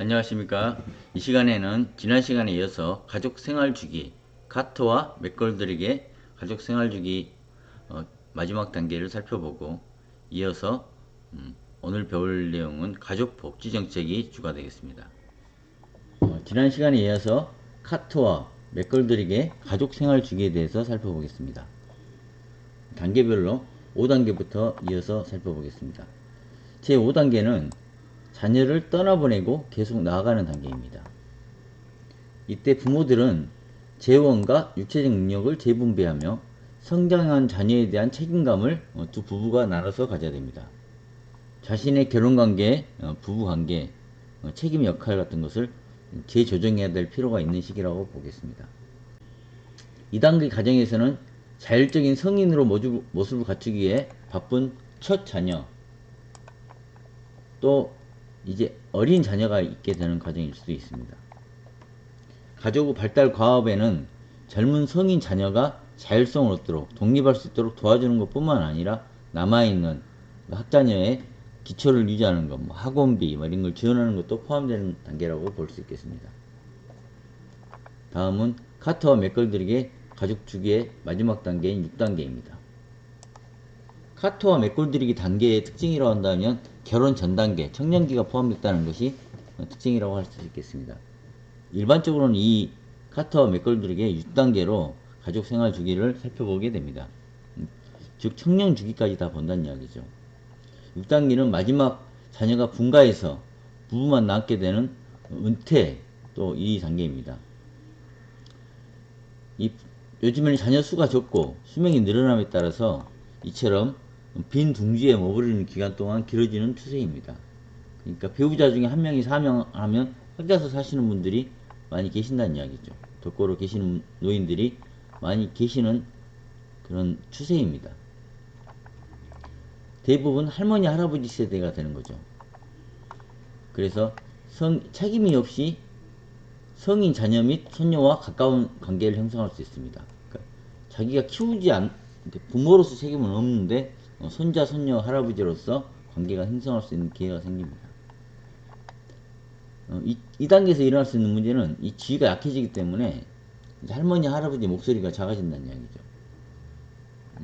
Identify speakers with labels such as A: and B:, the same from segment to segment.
A: 안녕하십니까. 이 시간에는 지난 시간에 이어서 가족 생활주기, 카트와 맥걸들에게 가족 생활주기 마지막 단계를 살펴보고, 이어서 오늘 배울 내용은 가족 복지 정책이 주가 되겠습니다. 지난 시간에 이어서 카트와 맥걸들에게 가족 생활주기에 대해서 살펴보겠습니다. 단계별로 5단계부터 이어서 살펴보겠습니다. 제5단계는 자녀를 떠나보내고 계속 나아가는 단계입니다. 이때 부모들은 재원과 육체적 능력을 재분배하며 성장한 자녀에 대한 책임감을 두 부부가 나눠서 가져야 됩니다. 자신의 결혼관계, 부부관계, 책임 역할 같은 것을 재조정해야 될 필요가 있는 시기라고 보겠습니다. 2단계 가정에서는 자율적인 성인으로 모습을 갖추기 위해 바쁜 첫 자녀, 또 이제 어린 자녀가 있게 되는 과정일 수도 있습니다. 가족 발달 과업에는 젊은 성인 자녀가 자율성을 얻도록 독립할 수 있도록 도와주는 것뿐만 아니라 남아있는 학자녀의 기초를 유지하는 것, 학원비 이런 걸 지원하는 것도 포함되는 단계라고 볼 수 있겠습니다. 다음은 카트와 맥걸들에게 가족 주기의 마지막 단계인 6단계입니다. 카트와 맥걸들이기 단계의 특징이라고 한다면 결혼 전 단계, 청년기가 포함됐다는 것이 특징이라고 할 수 있겠습니다. 일반적으로는 이 카트와 맥걸들에게 6단계로 가족 생활 주기를 살펴보게 됩니다. 즉 청년 주기까지 다 본다는 이야기죠. 6단계는 마지막 자녀가 분가해서 부부만 남게 되는 은퇴, 또 이 단계입니다. 요즘에는 자녀 수가 적고 수명이 늘어남에 따라서 이처럼 빈 둥지에 머무르는 기간 동안 길어지는 추세입니다. 그러니까 배우자 중에 한 명이 사명하면 혼자서 사시는 분들이 많이 계신다는 이야기죠. 독거로 계시는 노인들이 많이 계시는 그런 추세입니다. 대부분 할머니, 할아버지 세대가 되는 거죠. 그래서 책임이 없이 성인 자녀 및 손녀와 가까운 관계를 형성할 수 있습니다. 그러니까 자기가 키우지 부모로서 책임은 없는데 손자, 손녀, 할아버지로서 관계가 형성할 수 있는 기회가 생깁니다. 이 단계에서 일어날 수 있는 문제는 이 지위가 약해지기 때문에 할머니, 할아버지 목소리가 작아진다는 이야기죠.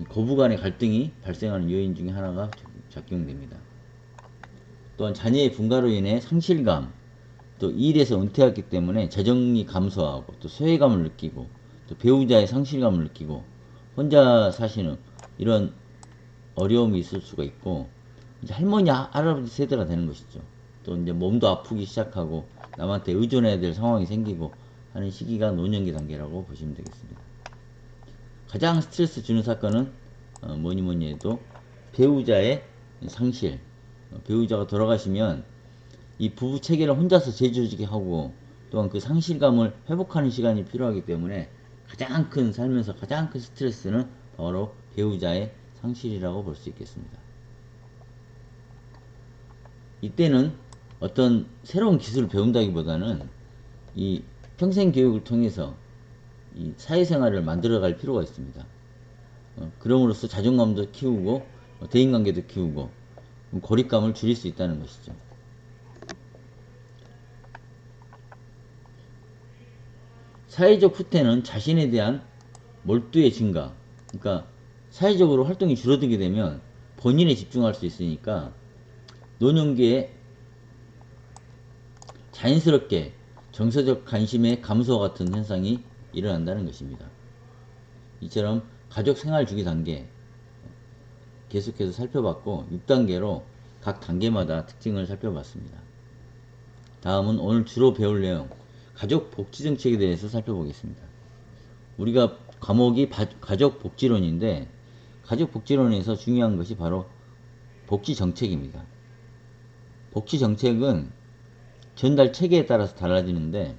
A: 고부간의 갈등이 발생하는 요인 중에 하나가 작용됩니다. 또한 자녀의 분가로 인해 상실감, 또 일에서 은퇴했기 때문에 재정이 감소하고 또 소외감을 느끼고 또 배우자의 상실감을 느끼고 혼자 사시는 이런 어려움이 있을 수가 있고 이제 할머니, 할아버지 세대가 되는 것이죠. 또 이제 몸도 아프기 시작하고 남한테 의존해야 될 상황이 생기고 하는 시기가 노년기 단계라고 보시면 되겠습니다. 가장 스트레스 주는 사건은 뭐니 해도 배우자의 상실, 배우자가 돌아가시면 이 부부 체계를 혼자서 재조직하게 하고 또한 그 상실감을 회복하는 시간이 필요하기 때문에 살면서 가장 큰 스트레스는 바로 배우자의 상실이라고 볼 수 있겠습니다. 이때는 어떤 새로운 기술을 배운다기보다는 이 평생 교육을 통해서 이 사회생활을 만들어갈 필요가 있습니다. 그럼으로써 자존감도 키우고 대인관계도 키우고 고립감을 줄일 수 있다는 것이죠. 사회적 후퇴는 자신에 대한 몰두의 증가, 그러니까 사회적으로 활동이 줄어들게 되면 본인에 집중할 수 있으니까 노년기에 자연스럽게 정서적 관심의 감소 같은 현상이 일어난다는 것입니다. 이처럼 가족 생활 주기 단계 계속해서 살펴봤고 6단계로 각 단계마다 특징을 살펴봤습니다. 다음은 오늘 주로 배울 내용 가족 복지 정책에 대해서 살펴보겠습니다. 우리가 과목이 가족 복지론인데 가족 복지론에서 중요한 것이 바로 복지 정책입니다. 복지 정책은 전달 체계에 따라서 달라지는데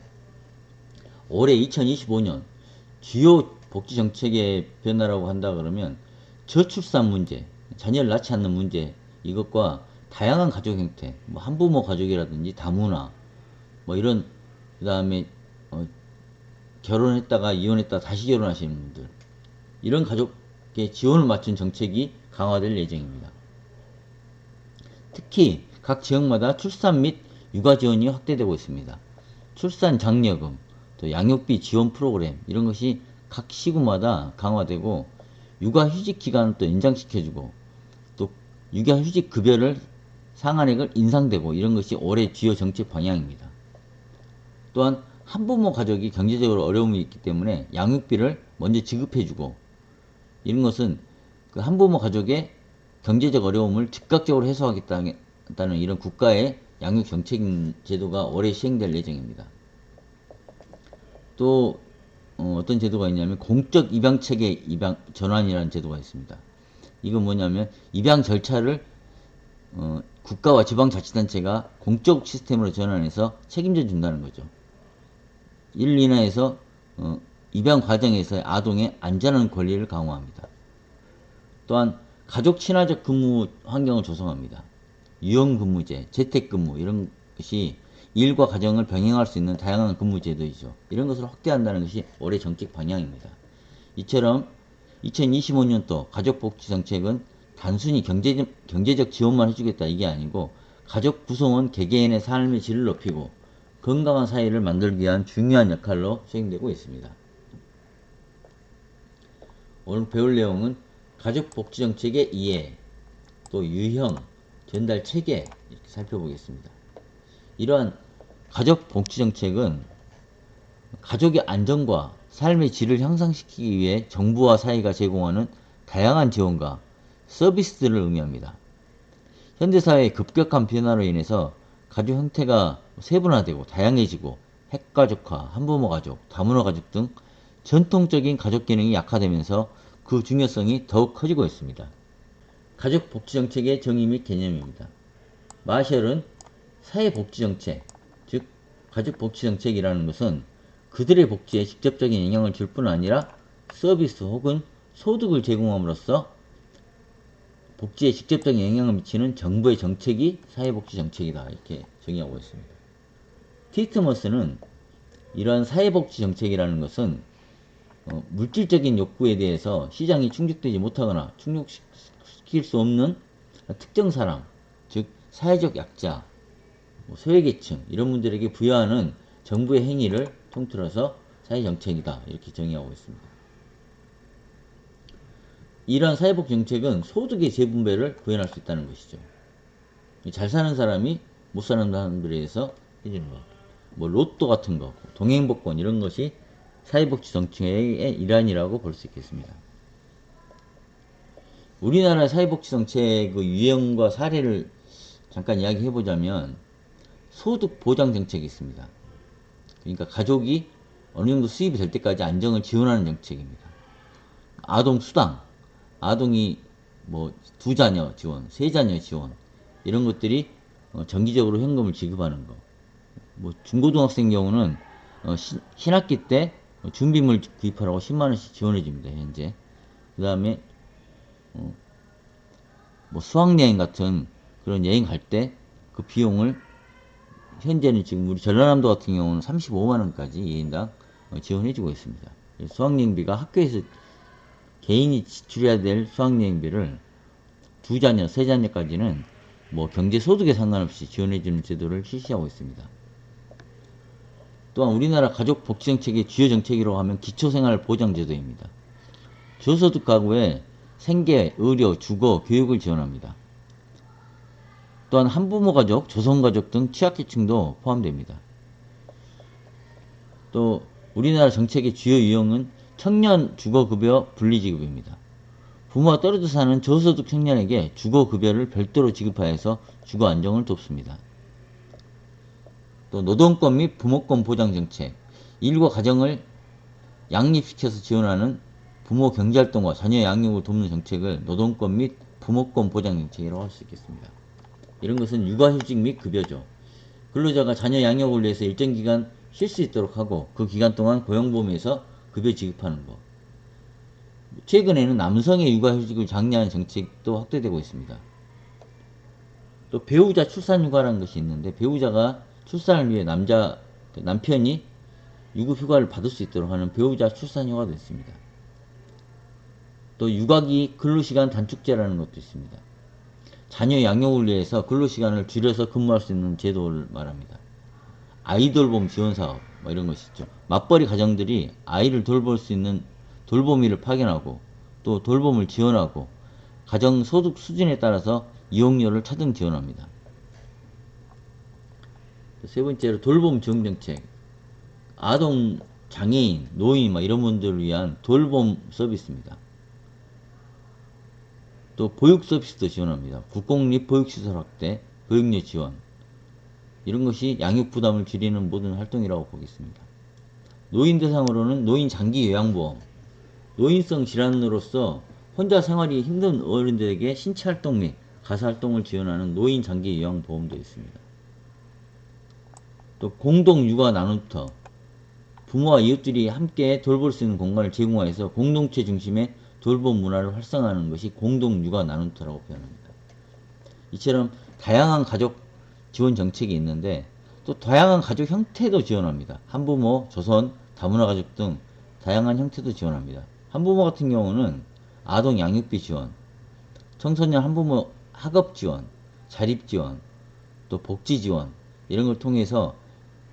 A: 올해 2025년 주요 복지 정책의 변화라고 한다 그러면 저출산 문제, 자녀를 낳지 않는 문제, 이것과 다양한 가족 형태, 한부모 가족이라든지 다문화, 이런 그 다음에 결혼했다가 이혼했다가 다시 결혼하시는 분들, 이런 가족에 지원을 맞춘 정책이 강화될 예정입니다. 특히 각 지역마다 출산 및 육아 지원이 확대되고 있습니다. 출산 장려금, 또 양육비 지원 프로그램 이런 것이 각 시구마다 강화되고 육아 휴직 기간을 또 연장시켜주고 또 육아 휴직 급여를 상한액을 인상되고 이런 것이 올해 주요 정책 방향입니다. 또한 한부모 가족이 경제적으로 어려움이 있기 때문에 양육비를 먼저 지급해주고 이런 것은 그 한부모 가족의 경제적 어려움을 즉각적으로 해소하겠다는 이런 국가의 양육 정책 제도가 올해 시행될 예정입니다. 또 어떤 제도가 있냐면 공적 입양 체계 입양 전환이라는 제도가 있습니다. 이건 뭐냐면 입양 절차를 국가와 지방자치단체가 공적 시스템으로 전환해서 책임져 준다는 거죠. 이를 인하여서 입양 과정에서의 아동의 안전한 권리를 강화합니다. 또한 가족 친화적 근무 환경을 조성합니다. 유연근무제, 재택근무 이런 것이 일과 가정을 병행할 수 있는 다양한 근무 제도이죠. 이런 것을 확대한다는 것이 올해 정책 방향입니다. 이처럼 2025년도 가족복지정책은 단순히 경제적 지원만 해주겠다 이게 아니고 가족 구성원 개개인의 삶의 질을 높이고 건강한 사회를 만들기 위한 중요한 역할로 수행되고 있습니다. 오늘 배울 내용은 가족복지정책의 이해, 또 유형, 전달 체계 이렇게 살펴보겠습니다. 이러한 가족복지정책은 가족의 안전과 삶의 질을 향상시키기 위해 정부와 사회가 제공하는 다양한 지원과 서비스들을 의미합니다. 현대사회의 급격한 변화로 인해서 가족 형태가 세분화되고 다양해지고 핵가족화, 한부모 가족, 다문화 가족 등 전통적인 가족 기능이 약화되면서 그 중요성이 더욱 커지고 있습니다. 가족복지정책의 정의 및 개념입니다. 마셜은 사회복지정책, 즉 가족복지정책이라는 것은 그들의 복지에 직접적인 영향을 줄 뿐 아니라 서비스 혹은 소득을 제공함으로써 복지에 직접적인 영향을 미치는 정부의 정책이 사회복지정책이다 이렇게 정의하고 있습니다. 티트머스는 이러한 사회복지정책이라는 것은 물질적인 욕구에 대해서 시장이 충족되지 못하거나 충족시킬 수 없는 특정 사람, 즉 사회적 약자, 소외계층 이런 분들에게 부여하는 정부의 행위를 통틀어서 사회정책이다 이렇게 정의하고 있습니다. 이러한 사회복지정책은 소득의 재분배를 구현할 수 있다는 것이죠. 잘 사는 사람이 못 사는 사람들에 대해서 해주는 것, 뭐 로또 같은 거, 동행복권 이런 것이 사회복지정책의 일환이라고 볼 수 있겠습니다. 우리나라 사회복지정책의 유형과 사례를 잠깐 이야기해보자면 소득보장정책이 있습니다. 그러니까 가족이 어느 정도 수입이 될 때까지 안정을 지원하는 정책입니다. 아동수당, 아동이 뭐 2자녀 지원, 3자녀 지원 이런 것들이 정기적으로 현금을 지급하는 거. 뭐 중고등학생 경우는 신학기 때 준비물 구입하라고 10만원씩 지원해 줍니다. 현재. 그 다음에 뭐 수학여행 같은 그런 여행 갈 때 그 비용을 현재는 지금 우리 전라남도 같은 경우는 35만원까지 2인당 지원해주고 있습니다. 수학여행비가 학교에서 개인이 지출해야 될 수학여행비를 2자녀, 3자녀까지는 뭐 경제소득에 상관없이 지원해주는 제도를 실시하고 있습니다. 또한 우리나라 가족복지정책의 주요 정책이라고 하면 기초생활보장제도입니다. 저소득 가구에 생계, 의료, 주거, 교육을 지원합니다. 또한 한부모 가족, 조성가족 등 취약계층도 포함됩니다. 또 우리나라 정책의 주요 유형은 청년 주거급여 분리지급입니다. 부모가 떨어져 사는 저소득 청년에게 주거급여를 별도로 지급하여서 주거 안정을 돕습니다. 또 노동권 및 부모권 보장정책, 일과 가정을 양립시켜서 지원하는 부모 경제활동과 자녀 양육을 돕는 정책을 노동권 및 부모권 보장정책이라고 할 수 있겠습니다. 이런 것은 육아휴직 및 급여죠. 근로자가 자녀 양육을 위해서 일정 기간 쉴 수 있도록 하고 그 기간 동안 고용보험에서 급여 지급하는 것. 최근에는 남성의 육아휴직을 장려하는 정책도 확대되고 있습니다. 또 배우자 출산휴가라는 것이 있는데 배우자가 출산을 위해 남편이 유급휴가를 받을 수 있도록 하는 배우자 출산휴가도 있습니다. 또 육아기 근로시간 단축제라는 것도 있습니다. 자녀 양육을 위해서 근로시간을 줄여서 근무할 수 있는 제도를 말합니다. 아이돌봄 지원사업 뭐 이런 것이 있죠. 맞벌이 가정들이 아이를 돌볼 수 있는 돌보미를 파견하고 또 돌봄을 지원하고 가정 소득 수준에 따라서 이용료를 차등 지원합니다. 세 번째로 돌봄 지원 정책. 아동, 장애인, 노인 막 이런 분들을 위한 돌봄 서비스입니다. 또 보육 서비스도 지원합니다. 국공립 보육시설 확대, 보육료 지원 이런 것이 양육 부담을 줄이는 모든 활동이라고 보겠습니다. 노인 대상으로는 노인 장기 요양보험, 노인성 질환으로서 혼자 생활이 힘든 어른들에게 신체활동 및 가사활동을 지원하는 노인 장기 요양보험도 있습니다. 또 공동 육아 나눔터, 부모와 이웃들이 함께 돌볼 수 있는 공간을 제공하여서 공동체 중심의 돌봄 문화를 활성화하는 것이 공동 육아 나눔터라고 표현합니다. 이처럼 다양한 가족 지원 정책이 있는데 또 다양한 가족 형태도 지원합니다. 한부모, 조선, 다문화 가족 등 다양한 형태도 지원합니다. 한부모 같은 경우는 아동 양육비 지원, 청소년 한부모 학업 지원, 자립 지원, 또 복지 지원 이런 걸 통해서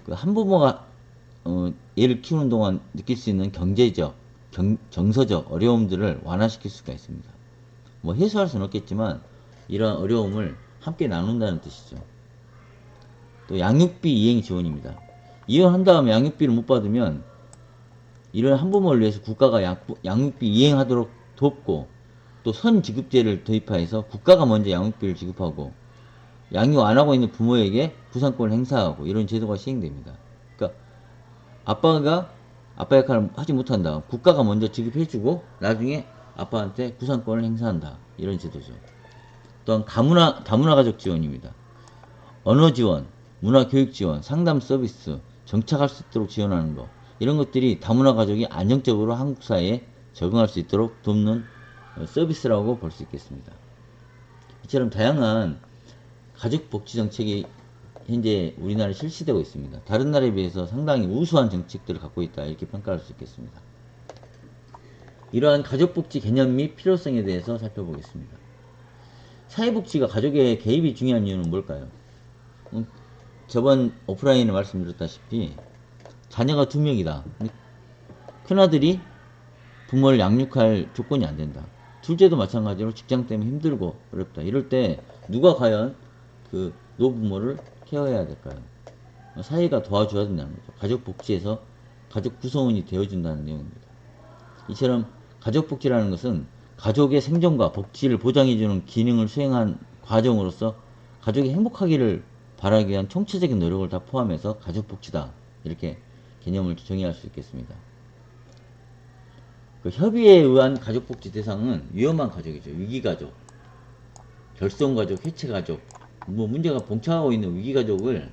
A: 그 한부모가 얘를 키우는 동안 느낄 수 있는 경제적, 정서적 어려움들을 완화시킬 수가 있습니다. 뭐 해소할 수는 없겠지만 이러한 어려움을 함께 나눈다는 뜻이죠. 또 양육비 이행 지원입니다. 이혼한 다음에 양육비를 못 받으면 이런 한부모를 위해서 국가가 양육비 이행하도록 돕고 또 선지급제를 도입하여서 국가가 먼저 양육비를 지급하고 양육 안 하고 있는 부모에게 부상권을 행사하고 이런 제도가 시행됩니다. 그러니까 아빠가 아빠 역할을 하지 못한다. 국가가 먼저 지급해주고 나중에 아빠한테 구상권을 행사한다. 이런 제도죠. 또한 다문화 가족 지원입니다. 언어 지원, 문화 교육 지원, 상담 서비스, 정착할 수 있도록 지원하는 것 이런 것들이 다문화 가족이 안정적으로 한국 사회에 적응할 수 있도록 돕는 서비스라고 볼 수 있겠습니다. 이처럼 다양한 가족 복지 정책이 현재 우리나라에 실시되고 있습니다. 다른 나라에 비해서 상당히 우수한 정책들을 갖고 있다 이렇게 평가할 수 있겠습니다. 이러한 가족복지 개념 및 필요성에 대해서 살펴보겠습니다. 사회복지가 가족의 개입이 중요한 이유는 뭘까요? 저번 오프라인에 말씀드렸다시피 자녀가 2명이다. 큰아들이 부모를 양육할 조건이 안 된다. 둘째도 마찬가지로 직장 때문에 힘들고 어렵다. 이럴 때 누가 과연 그 노부모를 케어해야 될까요? 사회가 도와줘야 된다는 거죠. 가족 복지에서 가족 구성원이 되어준다는 내용입니다. 이처럼 가족 복지라는 것은 가족의 생존과 복지를 보장해주는 기능을 수행한 과정으로서 가족이 행복하기를 바라기 위한 총체적인 노력을 다 포함해서 가족 복지다. 이렇게 개념을 정의할 수 있겠습니다. 그 협의에 의한 가족 복지 대상은 위험한 가족이죠. 위기가족, 결손가족, 해체가족, 뭐 문제가 봉착하고 있는 위기가족을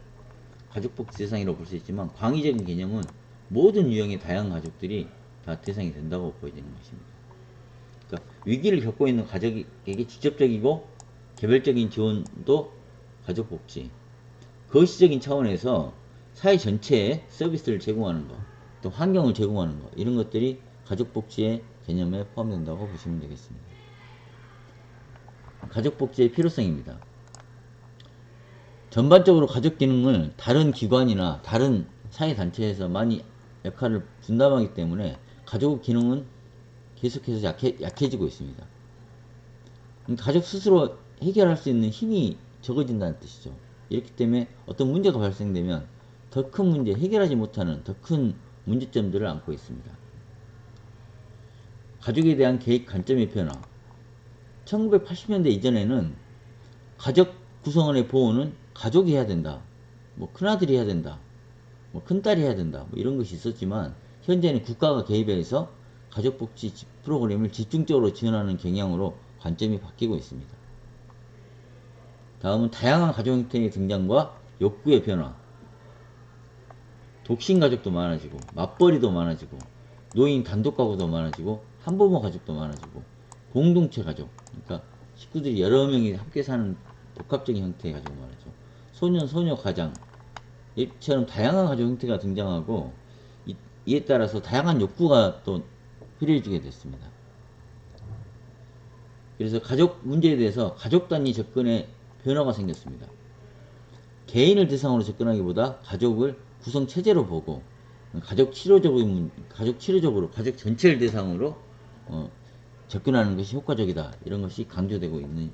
A: 가족복지 대상이라고 볼 수 있지만 광의적인 개념은 모든 유형의 다양한 가족들이 다 대상이 된다고 보여지는 것입니다. 그러니까 위기를 겪고 있는 가족에게 직접적이고 개별적인 지원도 가족복지, 거시적인 차원에서 사회 전체에 서비스를 제공하는 것, 또 환경을 제공하는 것 이런 것들이 가족복지의 개념에 포함된다고 보시면 되겠습니다. 가족복지의 필요성입니다. 전반적으로 가족 기능을 다른 기관이나 다른 사회단체에서 많이 역할을 분담하기 때문에 가족 기능은 계속해서 약해지고 있습니다. 가족 스스로 해결할 수 있는 힘이 적어진다는 뜻이죠. 이렇기 때문에 어떤 문제가 발생되면 더 큰 문제, 해결하지 못하는 더 큰 문제점들을 안고 있습니다. 가족에 대한 계획 관점의 변화. 1980년대 이전에는 가족 구성원의 보호는 가족이 해야 된다. 뭐 큰아들이 해야 된다. 뭐 큰딸이 해야 된다. 뭐 이런 것이 있었지만 현재는 국가가 개입해서 가족복지 프로그램을 집중적으로 지원하는 경향으로 관점이 바뀌고 있습니다. 다음은 다양한 가족 형태의 등장과 욕구의 변화. 독신 가족도 많아지고 맞벌이도 많아지고 노인 단독 가구도 많아지고 한부모 가족도 많아지고 공동체 가족, 그러니까 식구들이 여러 명이 함께 사는 복합적인 형태의 가족이 많아지죠. 소년, 소녀 가장 이처럼 다양한 가족 형태가 등장하고 이에 따라서 다양한 욕구가 또 필요해지게 됐습니다. 그래서 가족 문제에 대해서 가족 단위 접근에 변화가 생겼습니다. 개인을 대상으로 접근하기보다 가족을 구성 체제로 보고 가족 치료적으로 가족 전체를 대상으로 접근하는 것이 효과적이다. 이런 것이 강조되고 있는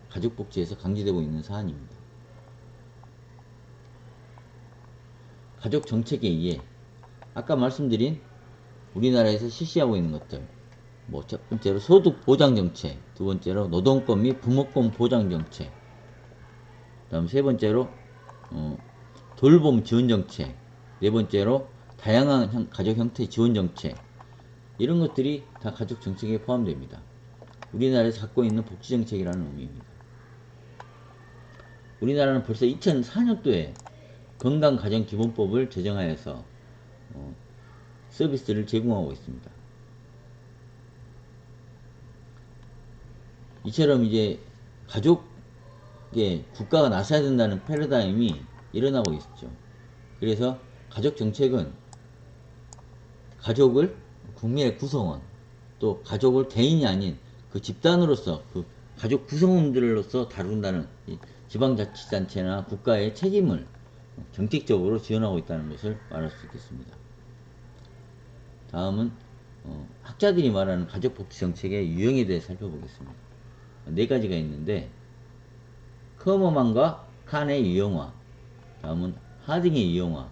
A: 가족복지에서 강조되고 있는 사안입니다. 가족 정책에 의해 아까 말씀드린 우리나라에서 실시하고 있는 것들, 뭐 첫 번째로 소득 보장 정책, 두 번째로 노동권 및 부모권 보장 정책, 다음 세 번째로 돌봄 지원 정책, 네 번째로 다양한 가족 형태 지원 정책, 이런 것들이 다 가족 정책에 포함됩니다. 우리나라에서 갖고 있는 복지 정책이라는 의미입니다. 우리나라는 벌써 2004년도에 건강가정기본법을 제정하여서 서비스를 제공하고 있습니다. 이처럼 이제 가족에 국가가 나서야 된다는 패러다임이 일어나고 있죠. 그래서 가족 정책은 가족을 국민의 구성원, 또 가족을 개인이 아닌 그 집단으로서 그 가족 구성원들로서 다룬다는 지방자치단체나 국가의 책임을 정책적으로 지원하고 있다는 것을 말할 수 있겠습니다. 다음은 학자들이 말하는 가족복지정책의 유형에 대해 살펴보겠습니다. 네 가지가 있는데 커머만과 칸의 유형화, 다음은 하딩의 유형화,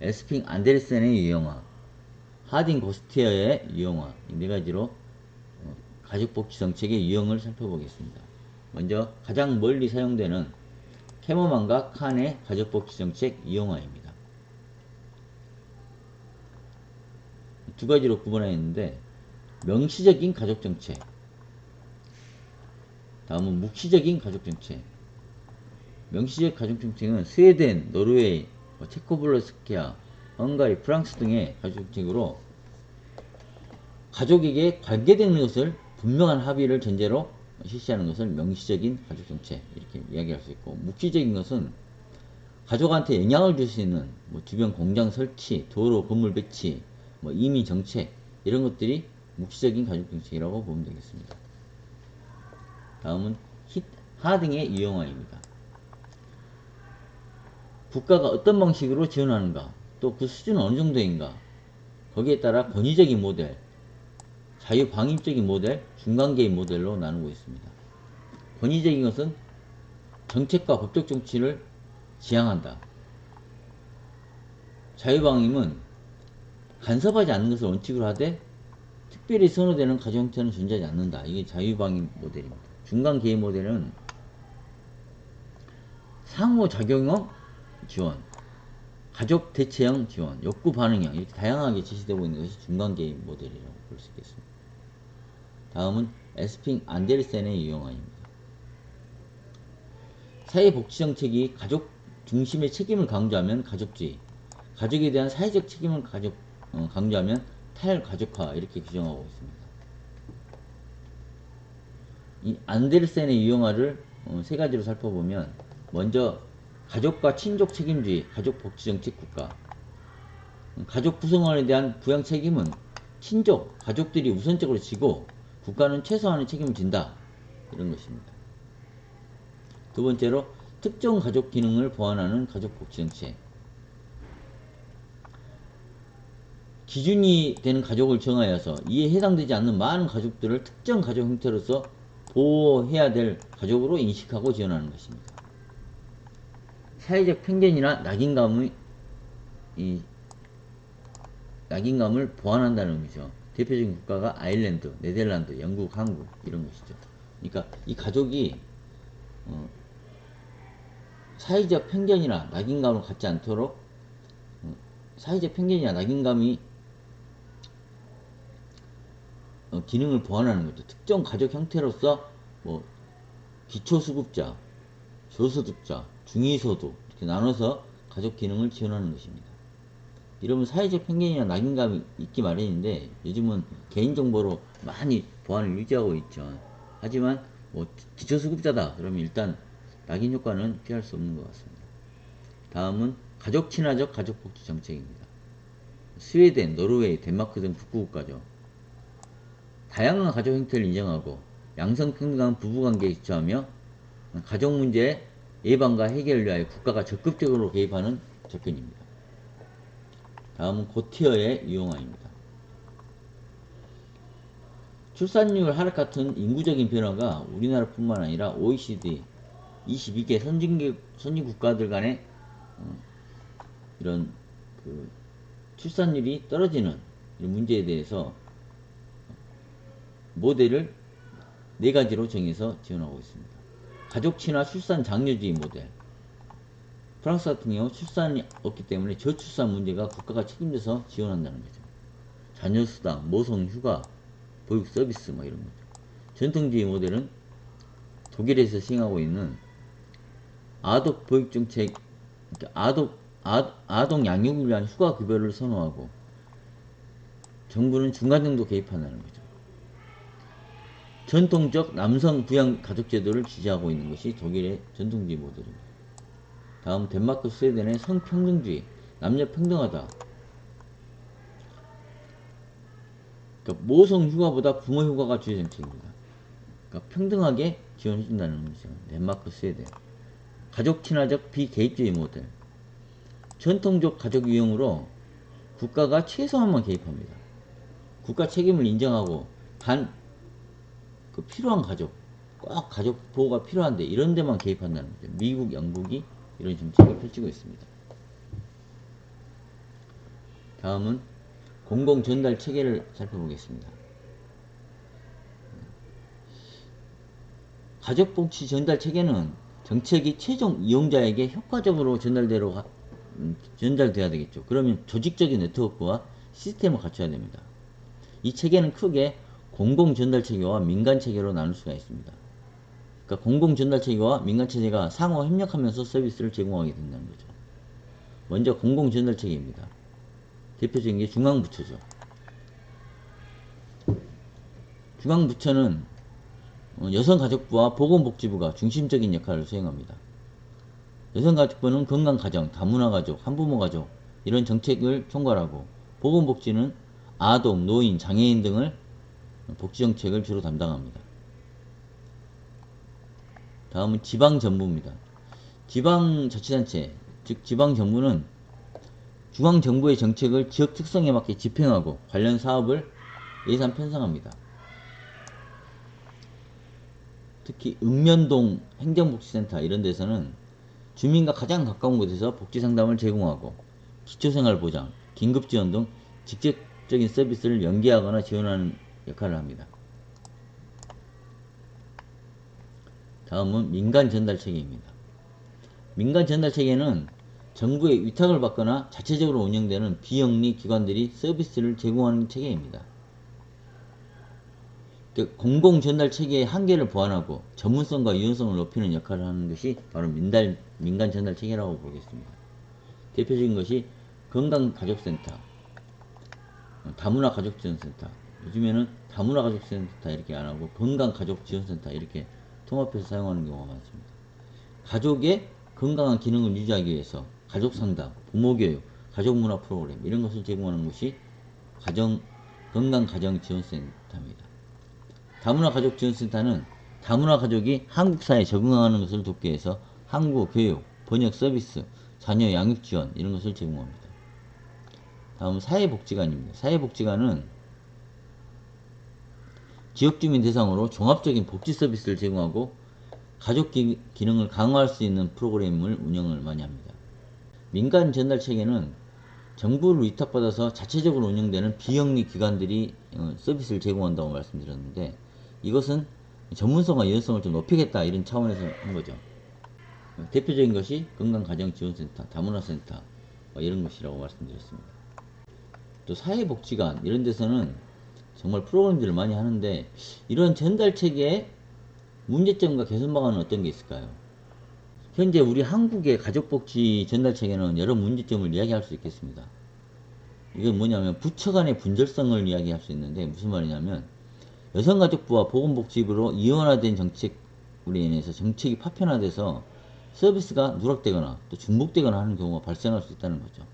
A: 에스핑 안데르센의 유형화, 하딩 고스티어의 유형화, 이 네 가지로 가족복지정책의 유형을 살펴보겠습니다. 먼저 가장 멀리 사용되는 캐머만과 칸의 가족복지정책 유형화입니다. 두 가지로 구분하였는데 명시적인 가족정책, 다음은 묵시적인 가족정책. 명시적 가족정책은 스웨덴, 노르웨이, 체코슬로바키아, 헝가리, 프랑스 등의 가족정책으로 가족에게 관계되는 것을 분명한 합의를 전제로 실시하는 것을 명시적인 가족정책 이렇게 이야기할 수 있고, 묵시적인 것은 가족한테 영향을 줄 수 있는 주변 공장 설치, 도로 건물 배치, 이민 정책 이런 것들이 묵시적인 가족정책이라고 보면 되겠습니다. 다음은 하딩의 유형화입니다. 국가가 어떤 방식으로 지원하는가, 또 그 수준은 어느 정도인가, 거기에 따라 권위적인 모델, 자유방임적인 모델, 중간계인 모델로 나누고 있습니다. 권위적인 것은 정책과 법적 정치를 지향한다. 자유방임은 간섭하지 않는 것을 원칙으로 하되 특별히 선호되는 가족 형태는 존재하지 않는다. 이게 자유방임 모델입니다. 중간계인 모델은 상호작용형 지원, 가족 대체형 지원, 욕구 반응형 이렇게 다양하게 제시되고 있는 것이 중간계인 모델이라고 볼 수 있겠습니다. 다음은 에스핑 안데르센의 유형화입니다. 사회복지정책이 가족 중심의 책임을 강조하면 가족주의, 가족에 대한 사회적 책임을 강조하면 탈가족화 이렇게 규정하고 있습니다. 이 안데르센의 유형화를 세 가지로 살펴보면, 먼저 가족과 친족 책임주의, 가족복지정책 국가. 가족 구성원에 대한 부양 책임은 친족, 가족들이 우선적으로 지고 국가는 최소한의 책임을 진다. 이런 것입니다. 두 번째로 특정 가족 기능을 보완하는 가족복지정책. 기준이 되는 가족을 정하여서 이에 해당되지 않는 많은 가족들을 특정 가족 형태로서 보호해야 될 가족으로 인식하고 지원하는 것입니다. 사회적 편견이나 낙인감을 보완한다는 의미죠. 대표적인 국가가 아일랜드, 네덜란드, 영국, 한국 이런 것이죠. 그러니까 이 가족이 사회적 편견이나 낙인감을 갖지 않도록 사회적 편견이나 낙인감이 기능을 보완하는 거죠. 특정 가족 형태로서 기초수급자, 저소득자, 중위소득 이렇게 나눠서 가족 기능을 지원하는 것입니다. 이러면 사회적 편견이나 낙인감이 있기 마련인데 요즘은 개인정보로 많이 보안을 유지하고 있죠. 하지만 기초수급자다 그러면 일단 낙인 효과는 피할 수 없는 것 같습니다. 다음은 가족 친화적 가족복지 정책입니다. 스웨덴, 노르웨이, 덴마크 등 북구국가죠. 다양한 가족 형태를 인정하고 양성평등한 부부관계에 기초하며 가족문제 예방과 해결을 위하여 국가가 적극적으로 개입하는 접견입니다. 다음은 고티어의 유형화입니다. 출산율 하락 같은 인구적인 변화가 우리나라뿐만 아니라 OECD 22개 선진 국가들 간의 이런 출산율이 떨어지는 이런 문제에 대해서 모델을 4가지로 정해서 지원하고 있습니다. 가족 친화 출산 장려주의 모델. 프랑스 같은 경우 출산이 없기 때문에 저출산 문제가 국가가 책임져서 지원한다는 거죠. 자녀수당, 모성 휴가, 보육 서비스 뭐 이런 거죠. 전통주의 모델은 독일에서 시행하고 있는 아동 보육 정책, 아동 양육을 위한 휴가 급여를 선호하고 정부는 중간 정도 개입한다는 거죠. 전통적 남성 부양 가족 제도를 지지하고 있는 것이 독일의 전통주의 모델입니다. 다음 덴마크 스웨덴의 성평등주의, 남녀 평등하다. 그러니까 모성 휴가보다 부모 휴가가 주요 정책입니다. 그러니까 평등하게 지원해준다는 거죠. 덴마크 스웨덴. 가족 친화적 비개입주의 모델. 전통적 가족 유형으로 국가가 최소한만 개입합니다. 국가 책임을 인정하고 필요한 가족, 꼭 가족 보호가 필요한데 이런 데만 개입한다는 거죠. 미국, 영국이 이런 정책을 펼치고 있습니다. 다음은 공공전달 체계를 살펴보겠습니다. 가족복지 전달 체계는 정책이 최종 이용자에게 효과적으로 전달돼야 되겠죠. 그러면 조직적인 네트워크와 시스템을 갖춰야 됩니다. 이 체계는 크게 공공전달체계와 민간체계로 나눌 수가 있습니다. 그러니까 공공전달체계와 민간체계가 상호 협력하면서 서비스를 제공하게 된다는 거죠. 먼저 공공전달체계입니다. 대표적인 게 중앙부처죠. 중앙부처는 여성가족부와 보건복지부가 중심적인 역할을 수행합니다. 여성가족부는 건강가정, 다문화가족, 한부모가족 이런 정책을 총괄하고 보건복지는 아동, 노인, 장애인 등을 복지정책을 주로 담당합니다. 다음은 지방정부입니다. 지방자치단체, 즉 지방정부는 중앙정부의 정책을 지역 특성에 맞게 집행하고 관련 사업을 예산 편성합니다. 특히 읍면동 행정복지센터 이런 데서는 주민과 가장 가까운 곳에서 복지상담을 제공하고 기초생활보장, 긴급지원 등 직접적인 서비스를 연계하거나 지원하는 역할을 합니다. 다음은 민간전달체계입니다. 민간전달체계는 정부의 위탁을 받거나 자체적으로 운영되는 비영리 기관들이 서비스를 제공하는 체계입니다. 공공전달체계의 한계를 보완하고 전문성과 유연성을 높이는 역할을 하는 것이 바로 민간전달체계라고 보겠습니다. 대표적인 것이 건강가족센터, 다문화가족지원센터, 요즘에는 다문화가족센터 이렇게 안하고 건강가족지원센터 이렇게 통합해서 사용하는 경우가 많습니다. 가족의 건강한 기능을 유지하기 위해서 가족상담, 부모교육, 가족문화 프로그램 이런 것을 제공하는 것이 건강가정지원센터입니다. 다문화가족지원센터는 다문화가족이 한국사회에 적응하는 것을 돕기 위해서 한국어 교육, 번역 서비스, 자녀 양육지원 이런 것을 제공합니다. 다음 사회복지관입니다. 사회복지관은 지역주민 대상으로 종합적인 복지 서비스를 제공하고 가족 기능을 강화할 수 있는 프로그램을 운영을 많이 합니다. 민간 전달체계는 정부를 위탁받아서 자체적으로 운영되는 비영리 기관들이 서비스를 제공한다고 말씀드렸는데 이것은 전문성과 유연성을 좀 높이겠다 이런 차원에서 한 거죠. 대표적인 것이 건강가정지원센터, 다문화센터 이런 것이라고 말씀드렸습니다. 또 사회복지관 이런 데서는 정말 프로그램들을 많이 하는데 이런 전달체계의 문제점과 개선 방안은 어떤 게 있을까요? 현재 우리 한국의 가족복지 전달체계는 여러 문제점을 이야기할 수 있겠습니다. 이건 뭐냐면 부처 간의 분절성을 이야기할 수 있는데 무슨 말이냐면 여성가족부와 보건복지부로 이원화된 정책으로 인해서 정책이 파편화돼서 서비스가 누락되거나 또 중복되거나 하는 경우가 발생할 수 있다는 거죠.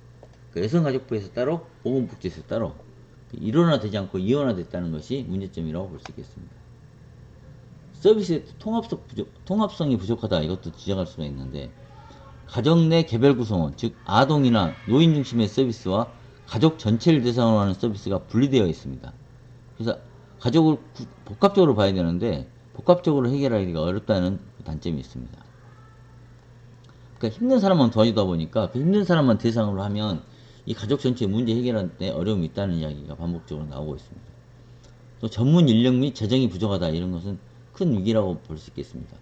A: 그러니까 여성가족부에서 따로 보건복지에서 따로 일원화되지 않고 이원화됐다는 것이 문제점이라고 볼 수 있겠습니다. 서비스의 통합성이 부족하다 이것도 지적할 수가 있는데 가정 내 개별 구성원 즉 아동이나 노인 중심의 서비스와 가족 전체를 대상으로 하는 서비스가 분리되어 있습니다. 그래서 가족을 복합적으로 봐야 되는데 복합적으로 해결하기가 어렵다는 단점이 있습니다. 그러니까 힘든 사람만 도와주다 보니까 그 힘든 사람만 대상으로 하면 이 가족 전체 문제 해결하는 데 어려움이 있다는 이야기가 반복적으로 나오고 있습니다. 또 전문 인력 및 재정이 부족하다 이런 것은 큰 위기라고 볼 수 있겠습니다.